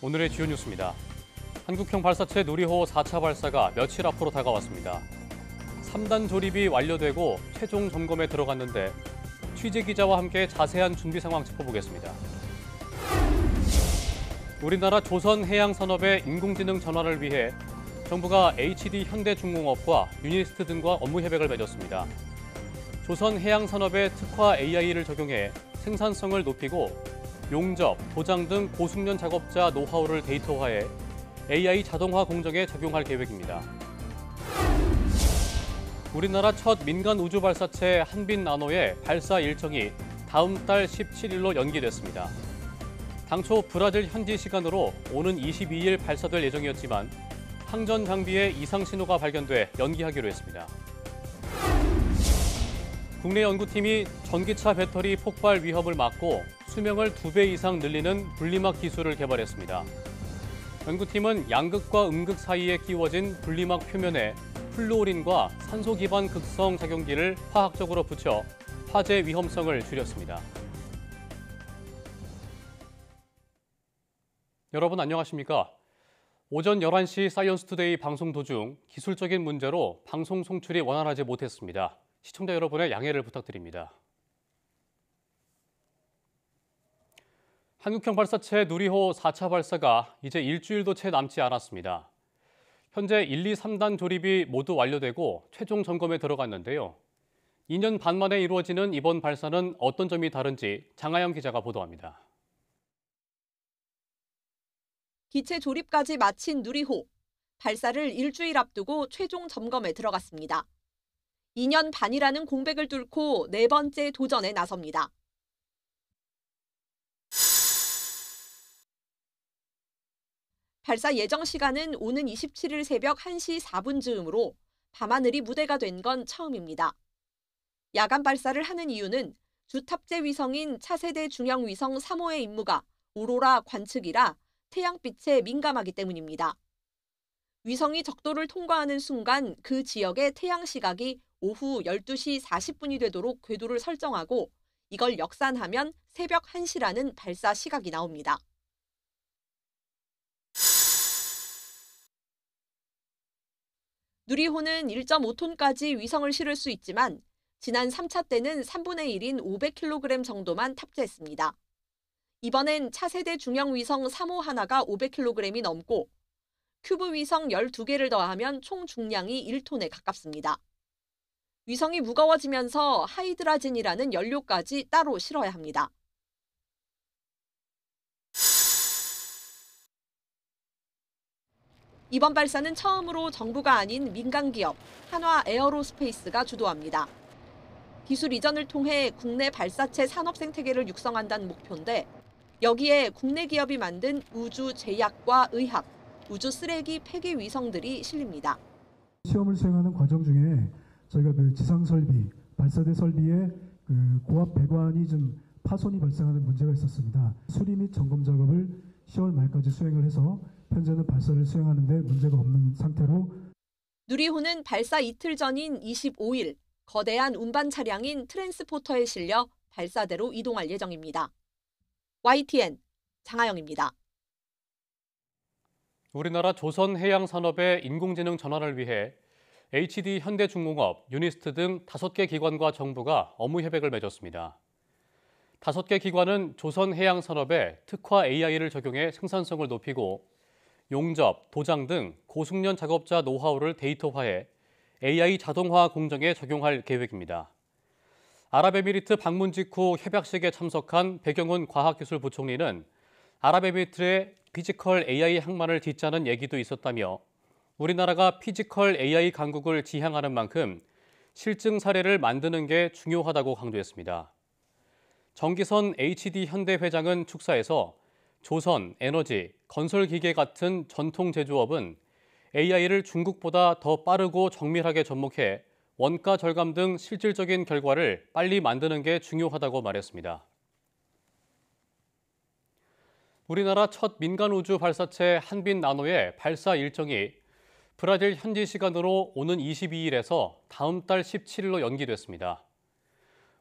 오늘의 주요 뉴스입니다. 한국형 발사체 누리호 4차 발사가 며칠 앞으로 다가왔습니다. 3단 조립이 완료되고 최종 점검에 들어갔는데 취재 기자와 함께 자세한 준비 상황 짚어보겠습니다. 우리나라 조선해양산업의 인공지능 전환을 위해 정부가 HD 현대중공업과 유니스트 등과 업무 협약을 맺었습니다. 조선해양산업의 특화 AI를 적용해 생산성을 높이고 용접, 도장 등 고숙련 작업자 노하우를 데이터화해 AI 자동화 공정에 적용할 계획입니다. 우리나라 첫 민간 우주 발사체 한빛나노의 발사 일정이 다음 달 17일로 연기됐습니다. 당초 브라질 현지 시간으로 오는 22일 발사될 예정이었지만 항전 장비에 이상 신호가 발견돼 연기하기로 했습니다. 국내 연구팀이 전기차 배터리 폭발 위험을 막고 수명을 2배 이상 늘리는 분리막 기술을 개발했습니다. 연구팀은 양극과 음극 사이에 끼워진 분리막 표면에 플루오린과 산소 기반 극성 작용기를 화학적으로 붙여 화재 위험성을 줄였습니다. 여러분 안녕하십니까? 오전 11시 사이언스 투데이 방송 도중 기술적인 문제로 방송 송출이 원활하지 못했습니다. 시청자 여러분의 양해를 부탁드립니다. 한국형 발사체 누리호 4차 발사가 이제 일주일도 채 남지 않았습니다. 현재 1, 2, 3단 조립이 모두 완료되고 최종 점검에 들어갔는데요. 2년 반 만에 이루어지는 이번 발사는 어떤 점이 다른지 장하영 기자가 보도합니다. 기체 조립까지 마친 누리호. 발사를 일주일 앞두고 최종 점검에 들어갔습니다. 2년 반이라는 공백을 뚫고 네 번째 도전에 나섭니다. 발사 예정 시간은 오는 27일 새벽 1시 4분 즈음으로 밤하늘이 무대가 된 건 처음입니다. 야간 발사를 하는 이유는 주 탑재 위성인 차세대 중형 위성 3호의 임무가 오로라 관측이라 태양빛에 민감하기 때문입니다. 위성이 적도를 통과하는 순간 그 지역의 태양 시각이 오후 12시 40분이 되도록 궤도를 설정하고 이걸 역산하면 새벽 1시라는 발사 시각이 나옵니다. 누리호는 1.5톤까지 위성을 실을 수 있지만 지난 3차 때는 3분의 1인 500kg 정도만 탑재했습니다. 이번엔 차세대 중형 위성 3호 하나가 500kg이 넘고 큐브 위성 12개를 더하면 총 중량이 1톤에 가깝습니다. 위성이 무거워지면서 하이드라진이라는 연료까지 따로 실어야 합니다. 이번 발사는 처음으로 정부가 아닌 민간 기업 한화 에어로스페이스가 주도합니다. 기술 이전을 통해 국내 발사체 산업 생태계를 육성한다는 목표인데 여기에 국내 기업이 만든 우주 제약과 의학, 우주 쓰레기 폐기 위성들이 실립니다. 시험을 수행하는 과정 중에 저희가 지상 설비, 발사대 설비의 고압 배관이 좀 파손이 발생하는 문제가 있었습니다. 수리 및 점검 작업을 10월 말까지 수행을 해서 현재는 발사를 수행하는 데 문제가 없는 상태로. 누리호는 발사 이틀 전인 25일 거대한 운반 차량인 트랜스포터에 실려 발사대로 이동할 예정입니다. YTN 장하영입니다. 우리나라 조선해양산업의 인공지능 전환을 위해 HD 현대중공업, 유니스트 등 5개 기관과 정부가 업무 협약을 맺었습니다. 5개 기관은 조선해양산업에 특화 AI를 적용해 생산성을 높이고 용접, 도장 등 고숙련 작업자 노하우를 데이터화해 AI 자동화 공정에 적용할 계획입니다. 아랍에미리트 방문 직후 협약식에 참석한 배경훈 과학기술부총리는 아랍에미리트의 피지컬 AI 항만을 짓자는 얘기도 있었다며 우리나라가 피지컬 AI 강국을 지향하는 만큼 실증 사례를 만드는 게 중요하다고 강조했습니다. 정기선 HD 현대 회장은 축사에서 조선, 에너지, 건설기계 같은 전통 제조업은 AI를 중국보다 더 빠르고 정밀하게 접목해 원가 절감 등 실질적인 결과를 빨리 만드는 게 중요하다고 말했습니다. 우리나라 첫 민간 우주 발사체 한빈 나노의 발사 일정이 브라질 현지 시간으로 오는 22일에서 다음 달 17일로 연기됐습니다.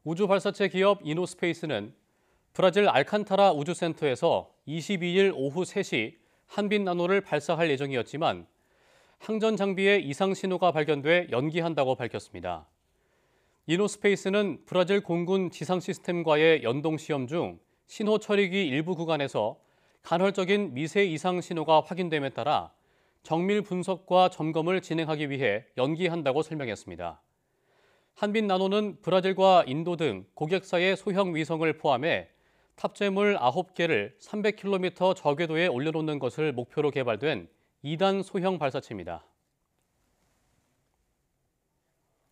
우주 발사체 기업 이노스페이스는 브라질 알칸타라 우주센터에서 22일 오후 3시 한빈 나노를 발사할 예정이었지만 항전 장비에 이상 신호가 발견돼 연기한다고 밝혔습니다. 이노스페이스는 브라질 공군 지상 시스템과의 연동 시험 중 신호 처리기 일부 구간에서 간헐적인 미세 이상 신호가 확인됨에 따라 정밀 분석과 점검을 진행하기 위해 연기한다고 설명했습니다. 한빈 나노는 브라질과 인도 등 고객사의 소형 위성을 포함해 탑재물 9개를 300km 저궤도에 올려놓는 것을 목표로 개발된 2단 소형 발사체입니다.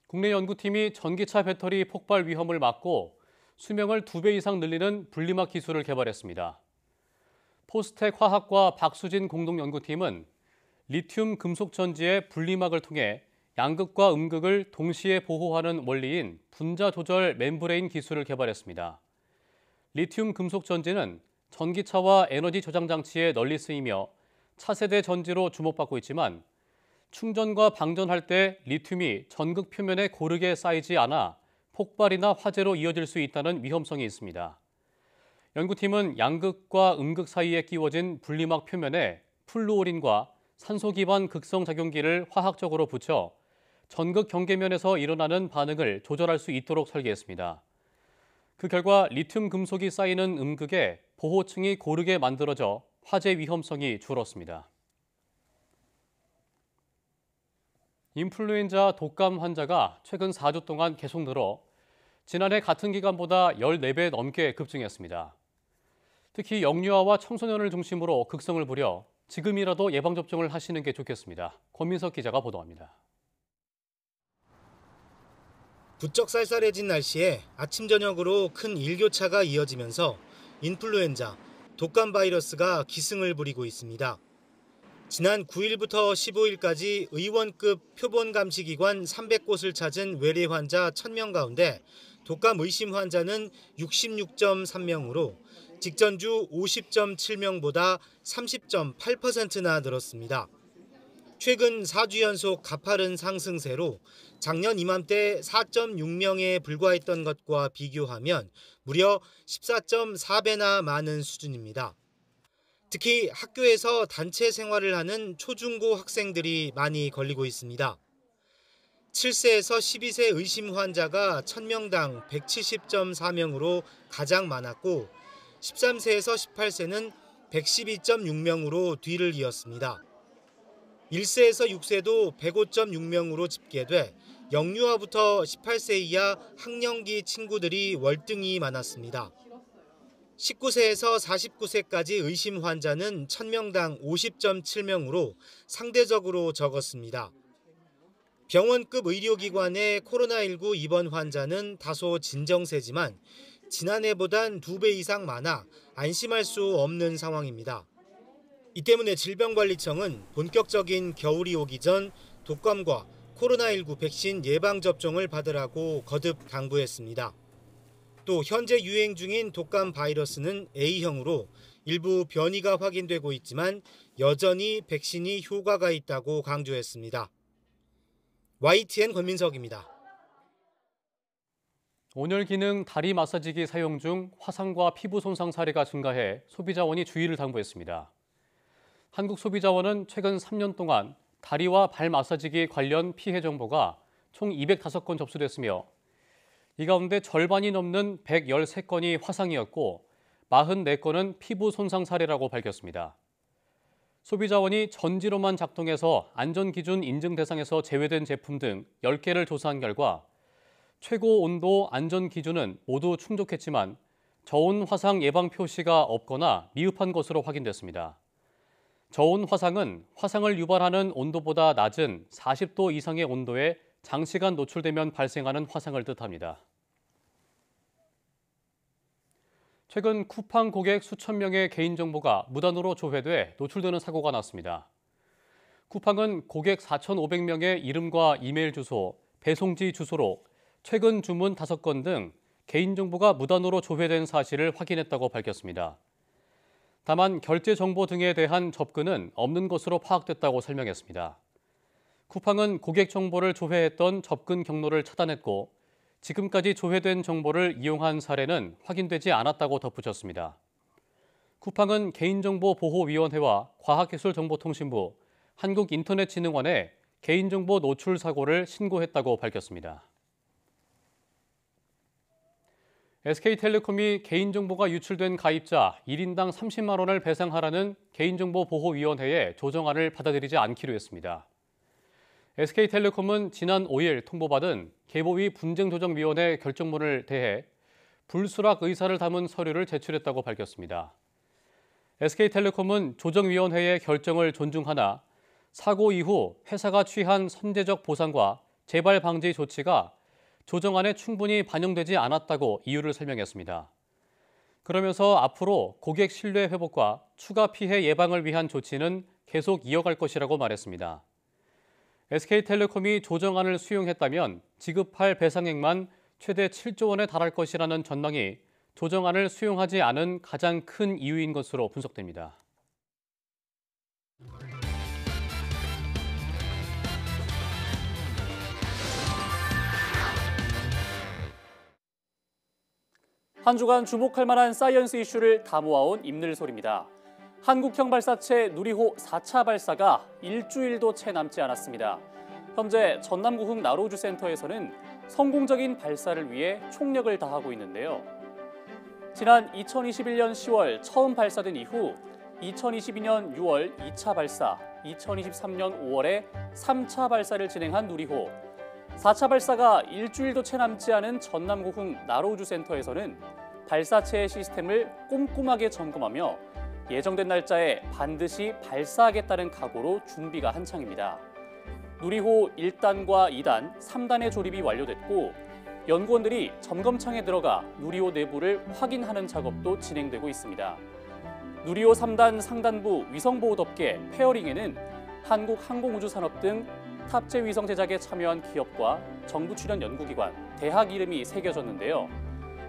국내 연구팀이 전기차 배터리 폭발 위험을 막고 수명을 2배 이상 늘리는 분리막 기술을 개발했습니다. 포스텍 화학과 박수진 공동연구팀은 리튬 금속 전지의 분리막을 통해 양극과 음극을 동시에 보호하는 원리인 분자 조절 멤브레인 기술을 개발했습니다. 리튬 금속 전지는 전기차와 에너지 저장 장치에 널리 쓰이며 차세대 전지로 주목받고 있지만 충전과 방전할 때 리튬이 전극 표면에 고르게 쌓이지 않아 폭발이나 화재로 이어질 수 있다는 위험성이 있습니다. 연구팀은 양극과 음극 사이에 끼워진 분리막 표면에 플루오린과 산소 기반 극성 작용기를 화학적으로 붙여 전극 경계면에서 일어나는 반응을 조절할 수 있도록 설계했습니다. 그 결과 리튬 금속이 쌓이는 음극에 보호층이 고르게 만들어져 화재 위험성이 줄었습니다. 인플루엔자 독감 환자가 최근 4주 동안 계속 늘어 지난해 같은 기간보다 14배 넘게 급증했습니다. 특히 영유아와 청소년을 중심으로 극성을 부려 지금이라도 예방접종을 하시는 게 좋겠습니다. 권민석 기자가 보도합니다. 부쩍 쌀쌀해진 날씨에 아침 저녁으로 큰 일교차가 이어지면서 인플루엔자, 독감 바이러스가 기승을 부리고 있습니다. 지난 9일부터 15일까지 의원급 표본 감시기관 300곳을 찾은 외래 환자 1000명 가운데 독감 의심 환자는 66.3명으로 직전주 50.7명보다 30.8%나 늘었습니다. 최근 4주 연속 가파른 상승세로 작년 이맘때 4.6명에 불과했던 것과 비교하면 무려 14.4배나 많은 수준입니다. 특히 학교에서 단체 생활을 하는 초중고 학생들이 많이 걸리고 있습니다. 7세에서 12세 의심 환자가 1000명당 170.4명으로 가장 많았고 13세에서 18세는 112.6명으로 뒤를 이었습니다. 1세에서 6세도 105.6명으로 집계돼 영유아부터 18세 이하 학령기 친구들이 월등히 많았습니다. 19세에서 49세까지 의심 환자는 1000명당 50.7명으로 상대적으로 적었습니다. 병원급 의료기관의 코로나19 입원 환자는 다소 진정세지만 지난해보단 2배 이상 많아 안심할 수 없는 상황입니다. 이 때문에 질병관리청은 본격적인 겨울이 오기 전 독감과 코로나19 백신 예방접종을 받으라고 거듭 당부했습니다. 또 현재 유행 중인 독감 바이러스는 A형으로 일부 변이가 확인되고 있지만 여전히 백신이 효과가 있다고 강조했습니다. YTN 권민석입니다. 온열 기능 다리 마사지기 사용 중 화상과 피부 손상 사례가 증가해 소비자원이 주의를 당부했습니다. 한국소비자원은 최근 3년 동안 다리와 발 마사지기 관련 피해 정보가 총 205건 접수됐으며 이 가운데 절반이 넘는 113건이 화상이었고 44건은 피부 손상 사례라고 밝혔습니다. 소비자원이 전지로만 작동해서 안전기준 인증 대상에서 제외된 제품 등 10개를 조사한 결과 최고 온도 안전 기준은 모두 충족했지만 저온 화상 예방 표시가 없거나 미흡한 것으로 확인됐습니다. 저온 화상은 화상을 유발하는 온도보다 낮은 40도 이상의 온도에 장시간 노출되면 발생하는 화상을 뜻합니다. 최근 쿠팡 고객 수천 명의 개인정보가 무단으로 조회돼 노출되는 사고가 났습니다. 쿠팡은 고객 4,500명의 이름과 이메일 주소, 배송지 주소로 최근 주문 5건 등 개인정보가 무단으로 조회된 사실을 확인했다고 밝혔습니다. 다만 결제 정보 등에 대한 접근은 없는 것으로 파악됐다고 설명했습니다. 쿠팡은 고객 정보를 조회했던 접근 경로를 차단했고 지금까지 조회된 정보를 이용한 사례는 확인되지 않았다고 덧붙였습니다. 쿠팡은 개인정보보호위원회와 과학기술정보통신부, 한국인터넷진흥원에 개인정보 노출 사고를 신고했다고 밝혔습니다. SK텔레콤이 개인정보가 유출된 가입자 1인당 30만 원을 배상하라는 개인정보보호위원회의 조정안을 받아들이지 않기로 했습니다. SK텔레콤은 지난 5일 통보받은 개보위 분쟁조정위원회 결정문을 대해 불수락 의사를 담은 서류를 제출했다고 밝혔습니다. SK텔레콤은 조정위원회의 결정을 존중하나 사고 이후 회사가 취한 선제적 보상과 재발 방지 조치가 조정안에 충분히 반영되지 않았다고 이유를 설명했습니다. 그러면서 앞으로 고객 신뢰 회복과 추가 피해 예방을 위한 조치는 계속 이어갈 것이라고 말했습니다. SK텔레콤이 조정안을 수용했다면 지급할 배상액만 최대 7조 원에 달할 것이라는 전망이 조정안을 수용하지 않은 가장 큰 이유인 것으로 분석됩니다. 한 주간 주목할 만한 사이언스 이슈를 다 모아온 임늘솔입니다. 한국형 발사체 누리호 4차 발사가 일주일도 채 남지 않았습니다. 현재 전남구흥 나로우주센터에서는 성공적인 발사를 위해 총력을 다하고 있는데요. 지난 2021년 10월 처음 발사된 이후 2022년 6월 2차 발사, 2023년 5월에 3차 발사를 진행한 누리호. 4차 발사가 일주일도 채 남지 않은 전남구흥 나로우주센터에서는 발사체의 시스템을 꼼꼼하게 점검하며 예정된 날짜에 반드시 발사하겠다는 각오로 준비가 한창입니다. 누리호 1단과 2단, 3단의 조립이 완료됐고 연구원들이 점검창에 들어가 누리호 내부를 확인하는 작업도 진행되고 있습니다. 누리호 3단 상단부 위성보호덮개 페어링에는 한국항공우주산업 등 탑재 위성 제작에 참여한 기업과 정부 출연 연구기관, 대학 이름이 새겨졌는데요.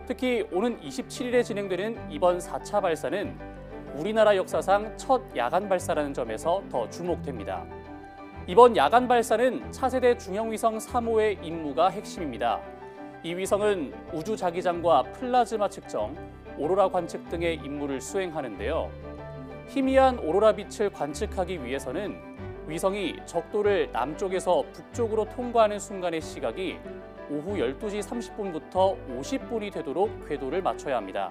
특히 오는 27일에 진행되는 이번 4차 발사는 우리나라 역사상 첫 야간 발사라는 점에서 더 주목됩니다. 이번 야간 발사는 차세대 중형위성 3호의 임무가 핵심입니다. 이 위성은 우주 자기장과 플라즈마 측정, 오로라 관측 등의 임무를 수행하는데요. 희미한 오로라 빛을 관측하기 위해서는 위성이 적도를 남쪽에서 북쪽으로 통과하는 순간의 시각이 오후 12시 30분부터 50분이 되도록 궤도를 맞춰야 합니다.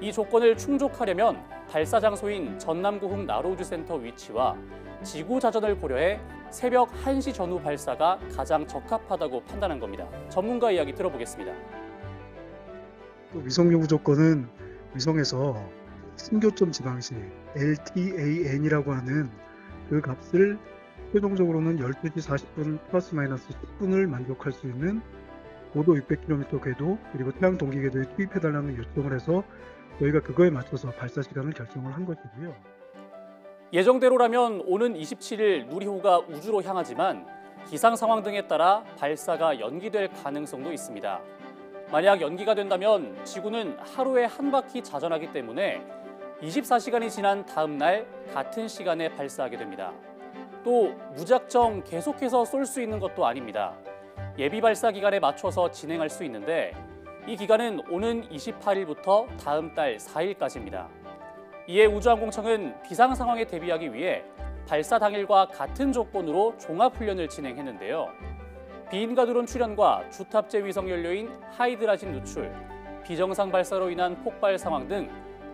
이 조건을 충족하려면 발사 장소인 전남구흥 나로우주센터 위치와 지구 자전을 고려해 새벽 1시 전후 발사가 가장 적합하다고 판단한 겁니다. 전문가 이야기 들어보겠습니다. 위성 요구 조건은 위성에서 승교점 지방시 LTAN이라고 하는 그 값을 최종적으로는 12시 40분 플러스 마이너스 10분을 만족할 수 있는 고도 600km 궤도 그리고 태양 동기 궤도에 투입해달라는 요청을 해서 저희가 그거에 맞춰서 발사 시간을 결정을 한 것이고요. 예정대로라면 오는 27일 누리호가 우주로 향하지만 기상 상황 등에 따라 발사가 연기될 가능성도 있습니다. 만약 연기가 된다면 지구는 하루에 한 바퀴 자전하기 때문에 24시간이 지난 다음 날 같은 시간에 발사하게 됩니다. 또 무작정 계속해서 쏠 수 있는 것도 아닙니다. 예비 발사 기간에 맞춰서 진행할 수 있는데 이 기간은 오는 28일부터 다음 달 4일까지입니다. 이에 우주항공청은 비상 상황에 대비하기 위해 발사 당일과 같은 조건으로 종합훈련을 진행했는데요. 비인가 드론 출현과 주탑재 위성 연료인 하이드라진 누출, 비정상 발사로 인한 폭발 상황 등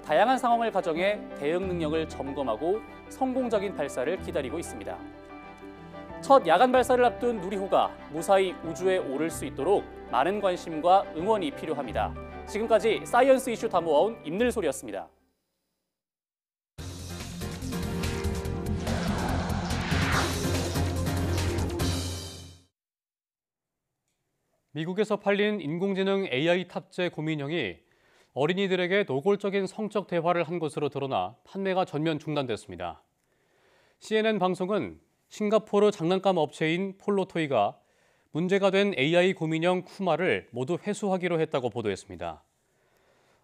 다양한 상황을 가정해 대응 능력을 점검하고 성공적인 발사를 기다리고 있습니다. 첫 야간 발사를 앞둔 누리호가 무사히 우주에 오를 수 있도록 많은 관심과 응원이 필요합니다. 지금까지 사이언스 이슈 다 모아온 임늘솔이었습니다. 미국에서 팔린 인공지능 AI 탑재 고민형이 어린이들에게 노골적인 성적 대화를 한 것으로 드러나 판매가 전면 중단됐습니다. CNN 방송은 싱가포르 장난감 업체인 폴로토이가 문제가 된 AI 고민형 쿠마를 모두 회수하기로 했다고 보도했습니다.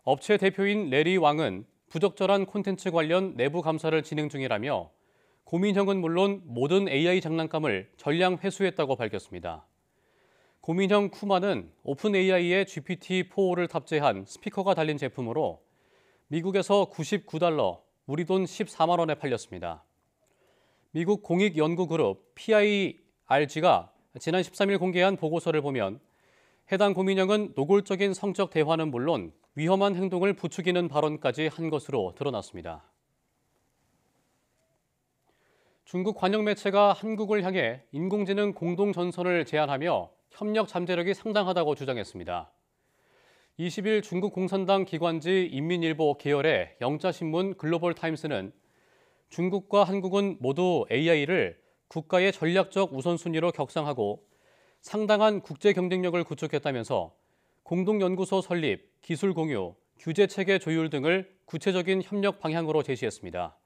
업체 대표인 레리 왕은 부적절한 콘텐츠 관련 내부 감사를 진행 중이라며 고민형은 물론 모든 AI 장난감을 전량 회수했다고 밝혔습니다. 고민형 쿠마는 오픈 AI의 GPT-4를 탑재한 스피커가 달린 제품으로 미국에서 $99, 우리 돈 14만 원에 팔렸습니다. 미국 공익연구그룹 PIRG가 지난 13일 공개한 보고서를 보면 해당 고민형은 노골적인 성적 대화는 물론 위험한 행동을 부추기는 발언까지 한 것으로 드러났습니다. 중국 관영 매체가 한국을 향해 인공지능 공동전선을 제안하며 협력 잠재력이 상당하다고 주장했습니다. 20일 중국 공산당 기관지 인민일보 계열의 영자신문 글로벌타임스는 중국과 한국은 모두 AI를 국가의 전략적 우선순위로 격상하고 상당한 국제 경쟁력을 구축했다면서 공동연구소 설립, 기술 공유, 규제체계 조율 등을 구체적인 협력 방향으로 제시했습니다.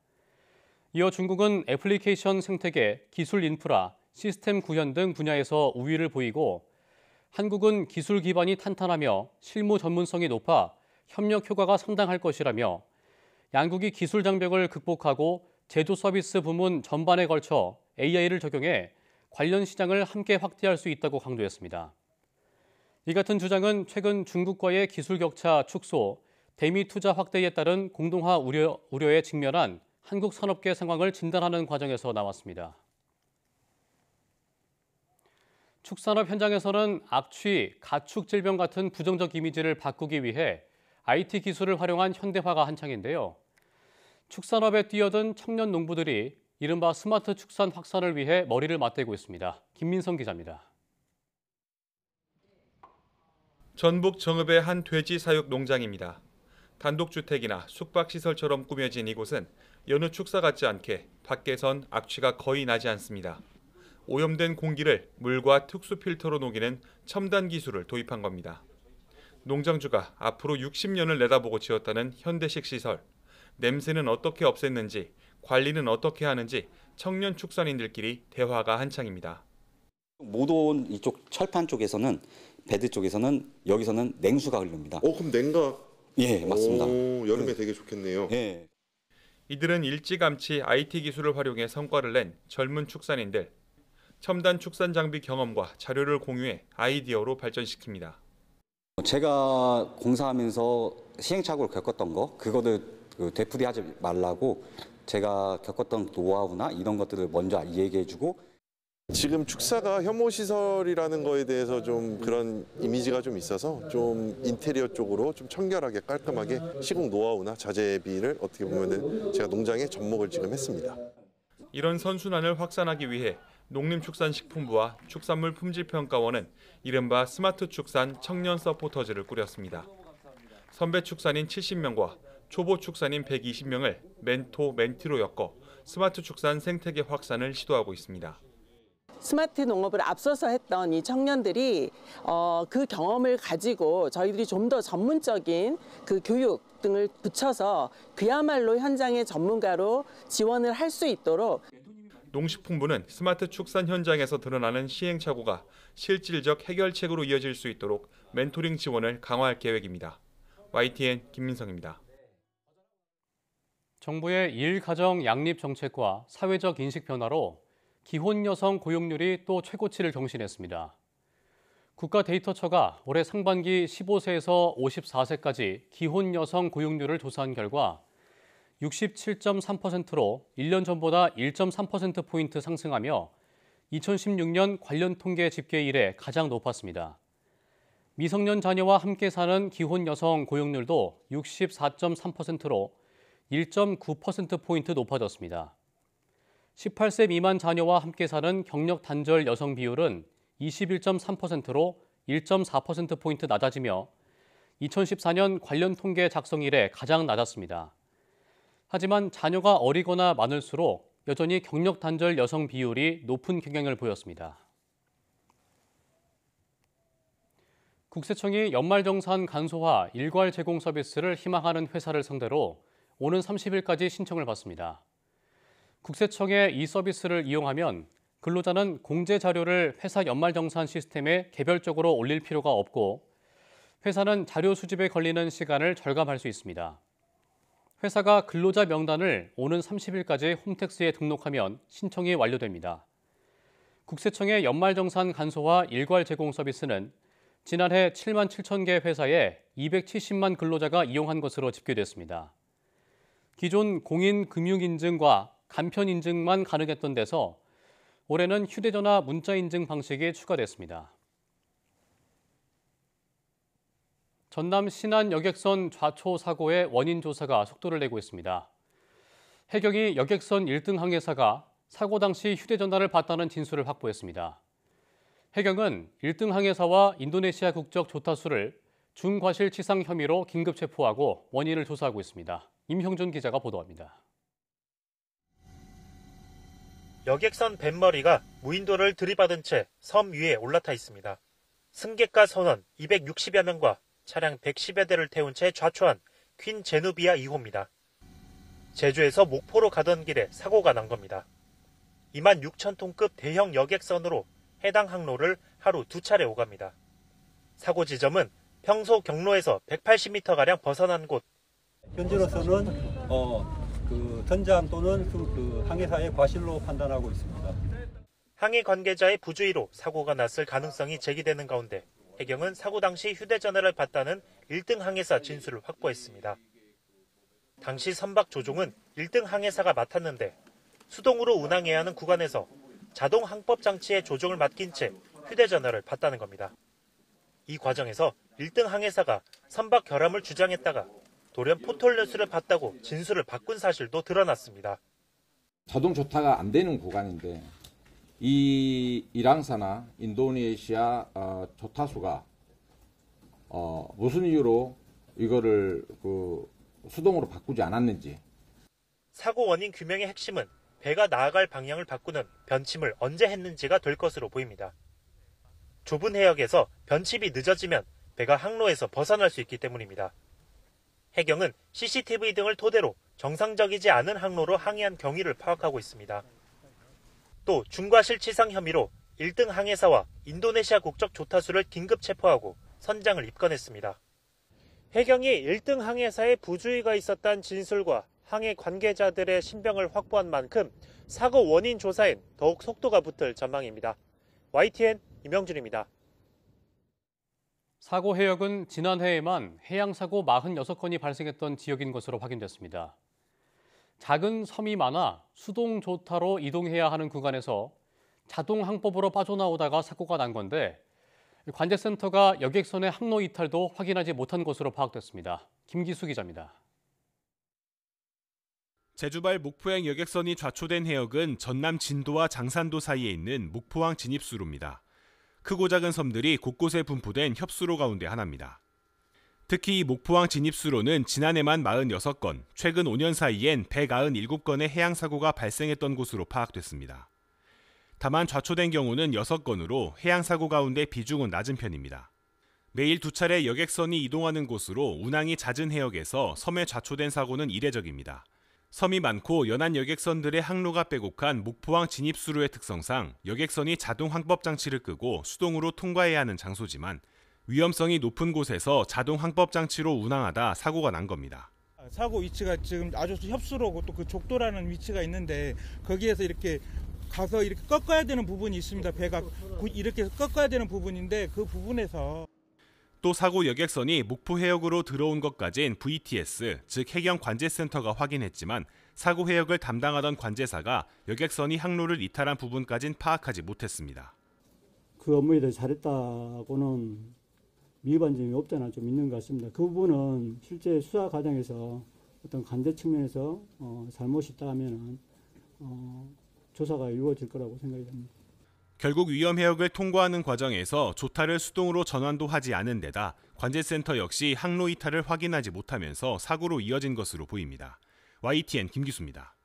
이어 중국은 애플리케이션 생태계, 기술 인프라, 시스템 구현 등 분야에서 우위를 보이고 한국은 기술 기반이 탄탄하며 실무 전문성이 높아 협력 효과가 상당할 것이라며 양국이 기술 장벽을 극복하고 제조 서비스 부문 전반에 걸쳐 AI를 적용해 관련 시장을 함께 확대할 수 있다고 강조했습니다. 이 같은 주장은 최근 중국과의 기술 격차 축소, 대미 투자 확대에 따른 공동화 우려에 직면한 한국 산업계 상황을 진단하는 과정에서 나왔습니다. 축산업 현장에서는 악취, 가축 질병 같은 부정적 이미지를 바꾸기 위해 IT 기술을 활용한 현대화가 한창인데요. 축산업에 뛰어든 청년 농부들이 이른바 스마트 축산 확산을 위해 머리를 맞대고 있습니다. 김민성 기자입니다. 전북 정읍의 한 돼지 사육 농장입니다. 단독주택이나 숙박시설처럼 꾸며진 이곳은 여느 축사 같지 않게 밖에선 악취가 거의 나지 않습니다. 오염된 공기를 물과 특수 필터로 녹이는 첨단 기술을 도입한 겁니다. 농장주가 앞으로 60년을 내다보고 지었다는 현대식 시설. 냄새는 어떻게 없앴는지, 관리는 어떻게 하는지 청년 축산인들끼리 대화가 한창입니다. 모돈 이쪽 철판 쪽에서는 배드 쪽에서는 여기서는 냉수가 흐릅니다. 그럼 냉각? 예, 맞습니다. 여름에 되게 좋겠네요. 예. 이들은 일찌감치 IT 기술을 활용해 성과를 낸 젊은 축산인들. 첨단 축산 장비 경험과 자료를 공유해 아이디어로 발전시킵니다. 제가 공사하면서 시행착오를 겪었던 거, 그거를 되풀이하지 말라고 제가 겪었던 노하우나 이런 것들을 먼저 얘기해주고. 지금 축사가 혐오시설이라는 거에 대해서 좀 그런 이미지가 좀 있어서 좀 인테리어 쪽으로 좀 청결하게 깔끔하게 시공 노하우나 자재비를 어떻게 보면은 제가 농장에 접목을 지금 했습니다. 이런 선순환을 확산하기 위해 농림축산식품부와 축산물 품질평가원은 이른바 스마트 축산 청년 서포터즈를 꾸렸습니다. 선배 축산인 70명과 초보 축산인 120명을 멘토, 멘티로 엮어 스마트 축산 생태계 확산을 시도하고 있습니다. 스마트 농업을 앞서서 했던 이 청년들이 그 경험을 가지고 저희들이 좀 더 전문적인 그 교육 등을 붙여서 그야말로 현장의 전문가로 지원을 할 수 있도록. 농식품부는 스마트 축산 현장에서 드러나는 시행착오가 실질적 해결책으로 이어질 수 있도록 멘토링 지원을 강화할 계획입니다. YTN 김민성입니다. 정부의 일가정 양립 정책과 사회적 인식 변화로 기혼 여성 고용률이 또 최고치를 경신했습니다. 국가데이터처가 올해 상반기 15세에서 54세까지 기혼 여성 고용률을 조사한 결과 67.3%로 1년 전보다 1.3%포인트 상승하며 2016년 관련 통계 집계 이래 가장 높았습니다. 미성년 자녀와 함께 사는 기혼 여성 고용률도 64.3%로 1.9%포인트 높아졌습니다. 18세 미만 자녀와 함께 사는 경력 단절 여성 비율은 21.3%로 1.4%포인트 낮아지며 2014년 관련 통계 작성 이래 가장 낮았습니다. 하지만 자녀가 어리거나 많을수록 여전히 경력 단절 여성 비율이 높은 경향을 보였습니다. 국세청이 연말정산 간소화 일괄 제공 서비스를 희망하는 회사를 상대로 오는 30일까지 신청을 받습니다. 국세청의 이 서비스를 이용하면 근로자는 공제 자료를 회사 연말정산 시스템에 개별적으로 올릴 필요가 없고 회사는 자료 수집에 걸리는 시간을 절감할 수 있습니다. 회사가 근로자 명단을 오는 30일까지 홈택스에 등록하면 신청이 완료됩니다. 국세청의 연말정산 간소화 일괄 제공 서비스는 지난해 7만 7천 개 회사에 270만 근로자가 이용한 것으로 집계됐습니다. 기존 공인금융인증과 간편인증만 가능했던 데서 올해는 휴대전화 문자인증 방식이 추가됐습니다. 전남 신안 여객선 좌초 사고의 원인 조사가 속도를 내고 있습니다. 해경이 여객선 1등 항해사가 사고 당시 휴대전화를 봤다는 진술을 확보했습니다. 해경은 1등 항해사와 인도네시아 국적 조타수를 중과실치상 혐의로 긴급 체포하고 원인을 조사하고 있습니다. 임형준 기자가 보도합니다. 여객선 뱃머리가 무인도를 들이받은 채 섬 위에 올라타 있습니다. 승객과 선원 260여 명과 차량 110여 대를 태운 채 좌초한 퀸 제누비아 2호입니다. 제주에서 목포로 가던 길에 사고가 난 겁니다. 2만 6천 톤급 대형 여객선으로 해당 항로를 하루 2차례 오갑니다. 사고 지점은 평소 경로에서 180m가량 벗어난 곳. 현재로서는 선장 또는 항해사의 과실로 판단하고 있습니다. 항해 관계자의 부주의로 사고가 났을 가능성이 제기되는 가운데 해경은 사고 당시 휴대전화를 봤다는 1등 항해사 진술을 확보했습니다. 당시 선박 조종은 1등 항해사가 맡았는데 수동으로 운항해야 하는 구간에서 자동 항법 장치의 조종을 맡긴 채 휴대전화를 봤다는 겁니다. 이 과정에서 1등 항해사가 선박 결함을 주장했다가 돌연 포털뉴스를 봤다고 진술을 바꾼 사실도 드러났습니다. 자동 조타가 안 되는 구간인데 이 일항사나 인도네시아 조타수가 무슨 이유로 이거를 수동으로 바꾸지 않았는지. 사고 원인 규명의 핵심은 배가 나아갈 방향을 바꾸는 변침을 언제 했는지가 될 것으로 보입니다. 좁은 해역에서 변침이 늦어지면 배가 항로에서 벗어날 수 있기 때문입니다. 해경은 CCTV 등을 토대로 정상적이지 않은 항로로 항해한 경위를 파악하고 있습니다. 또 중과실치상 혐의로 1등 항해사와 인도네시아 국적 조타수를 긴급 체포하고 선장을 입건했습니다. 해경이 1등 항해사의 부주의가 있었다는 진술과 항해 관계자들의 신병을 확보한 만큼 사고 원인 조사엔 더욱 속도가 붙을 전망입니다. YTN 임영준입니다. 사고 해역은 지난해에만 해양사고 46건이 발생했던 지역인 것으로 확인됐습니다. 작은 섬이 많아 수동 조타로 이동해야 하는 구간에서 자동 항법으로 빠져나오다가 사고가 난 건데 관제센터가 여객선의 항로 이탈도 확인하지 못한 것으로 파악됐습니다. 김기수 기자입니다. 제주발 목포행 여객선이 좌초된 해역은 전남 진도와 장산도 사이에 있는 목포항 진입수로입니다. 크고 작은 섬들이 곳곳에 분포된 협수로 가운데 하나입니다. 특히 이 목포항 진입수로는 지난해만 46건, 최근 5년 사이엔 197건의 해양사고가 발생했던 곳으로 파악됐습니다. 다만 좌초된 경우는 6건으로 해양사고 가운데 비중은 낮은 편입니다. 매일 2차례 여객선이 이동하는 곳으로 운항이 잦은 해역에서 섬에 좌초된 사고는 이례적입니다. 섬이 많고 연안 여객선들의 항로가 빼곡한 목포항 진입수로의 특성상 여객선이 자동 항법 장치를 끄고 수동으로 통과해야 하는 장소지만 위험성이 높은 곳에서 자동 항법 장치로 운항하다 사고가 난 겁니다. 사고 위치가 지금 아주 협수로고 또 그 족도라는 위치가 있는데 거기에서 이렇게 가서 이렇게 꺾어야 되는 부분이 있습니다. 배가 이렇게 꺾어야 되는 부분인데 그 부분에서 또 사고 여객선이 목포 해역으로 들어온 것까진 VTS, 즉 해경 관제센터가 확인했지만 사고 해역을 담당하던 관제사가 여객선이 항로를 이탈한 부분까진 파악하지 못했습니다. 그 업무에 대해 잘했다고는 미흡한 점이 없잖아 좀 있는 것 같습니다. 그 부분은 실제 수사 과정에서 어떤 관제 측면에서 잘못이 있다 하면은 조사가 이루어질 거라고 생각이 됩니다. 결국 위험 해역을 통과하는 과정에서 조타를 수동으로 전환도 하지 않은 데다 관제센터 역시 항로 이탈을 확인하지 못하면서 사고로 이어진 것으로 보입니다. YTN 김기수입니다.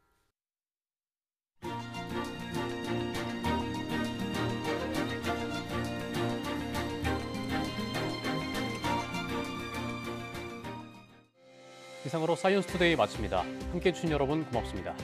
이상으로 사이언스 투데이 마칩니다. 함께해 주신 여러분 고맙습니다.